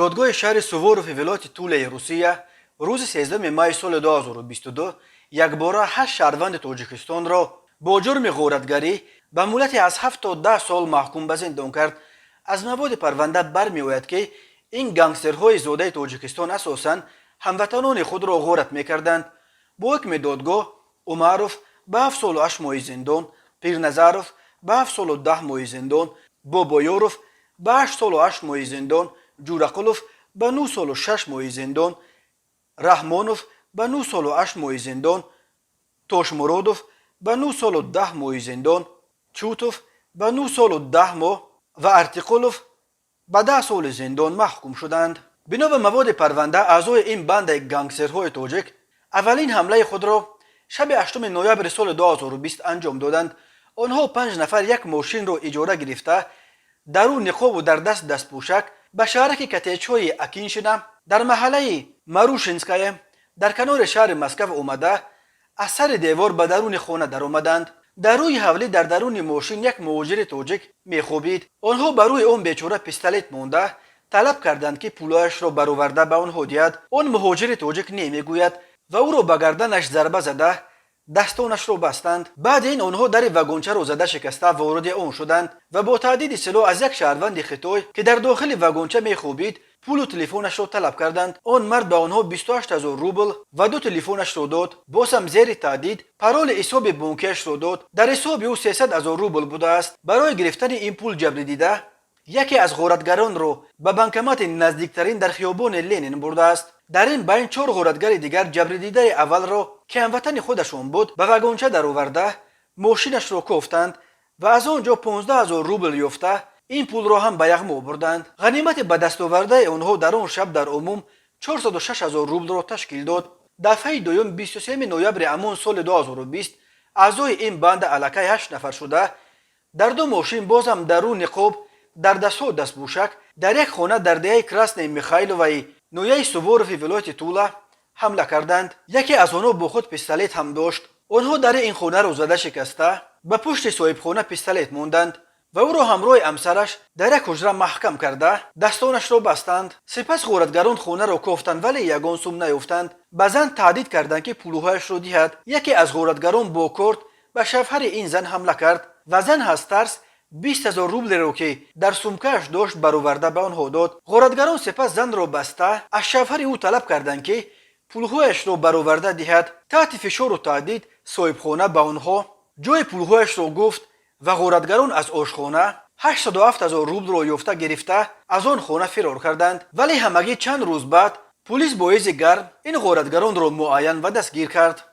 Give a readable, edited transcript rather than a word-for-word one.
دادگاه شهر سووروف ولایت توله روسیه روز 13 مای سال 2022 یک باره 8 شهروند تاجیکستان را با جرم غارتگری به مدت از 7 تا 10 سال محکوم به زندان کرد. از مواد پرونده برمی‌آید که این گانگسترهای زاده تاجیکستان اساساً هموطنان خود را غارت می‌کردند. با حکم دادگاه عمروف به 7 سال و 8 ماه زندان، پیرنظروف به 7 سال و 10 ماه زندان، بابایوروف به 8 سال و 8 ماه زندان، جورقلوف به 9 سال و 6 ماه زندان، رحمانوف به 9 سال و 8 ماه زندان، توشمرودوف به 9 سال و 10 ماه زندان، چوتوف به 9 سال و 10 ماه و ارتقولوف به 10 سال زندان محکوم شدند. بنا به مواد پرونده اعضای این بند گانگسترهای تاجیک اولین حمله خود را شب 8 نوامبر سال 2020 انجام دادند. آنها 5 نفر یک ماشین را اجاره گرفته در او نقاب و در دست دستپوشک به شهرک کتیچ‌های اکینشنا در محله ماروشینسکای در کنار شهر مسکو آمده از سر دیوار به درون خانه در آمدند. در روی حوله در درون ماشین یک مهاجر تاجیک میخوابید. آنها بر روی آن بیچاره پیستولت مانده طلب کردند که پولایش را برآورده به آنها دهد. آن مهاجر تاجیک نمیگوید و او را به گردنش ضربه زده دستانش را بستند. بعد این آنها در واگنچه را زده شکسته وارد آن شدند و با تهدید سلاح از یک شهروند خطای که در داخل واگنچه میخوابید پول و تلفنش را طلب کردند. آن مرد به آنها 28000 روبل و 2 تلفنش را داد. باز هم زیر تهدید پرول حساب بانکیش را داد. در حساب او 300000 روبل بوده است. برای گرفتن این پول جبر دیده یکی از غارتگران را به بانکمات نزدیکترین در خیابان لنین برده است. در این بین 4 غارتگر دیگر جبر دیده اول را که هموطن خودشان بود به واگنچه در آورده ماشینش را کوفتند و از آنجا 15000 روبل یافته این پول را هم به یغما بردند. غنیمت به دست آورده آنها در آن شب در عموم 406000 روبل را تشکیل داد. دفعه دوم 23 نوامبر همان سال 2020 اعضای این بند الکی 8 نفر شده در 2 ماشین باز هم در رو نقاب در دستها دستپوشک در یک خانه در دهه کراسنی میخایلووی نویه سووروف ولایت توله حمله کردند. یکی از آنها با خود پیستولت هم داشت. آنها در این خانه را زده شکسته به پشت صاحب خانه پیستولت ماندند و او را همراه همسرش در یک حجره محکم کرده دستانش را بستند. سپس غارتگران خانه را کوفتند ولی یگان سوم نیافتند. به زن تهدید کردند که پولهایش را دهد. یکی از غارتگران با کارد به شوهر این زن حمله کرد و زن از ترس 20000 روبل را که در سومکه‌اش داشت برآورده به آنها داد. غارتگران سپس زن را بسته از شوهر او طلب کردند که پولهایش را برآورده دهد. تحت فشار و تهدید صاحب خانه به آنها جای پولهایش را گفت و غارتگران از آشخانه 807000 روبل را یافته گرفته از آن خانه فرار کردند. ولی همگی چند روز بعد پلیس با ایز گرم این غارتگران را معاین و دستگیر کرد.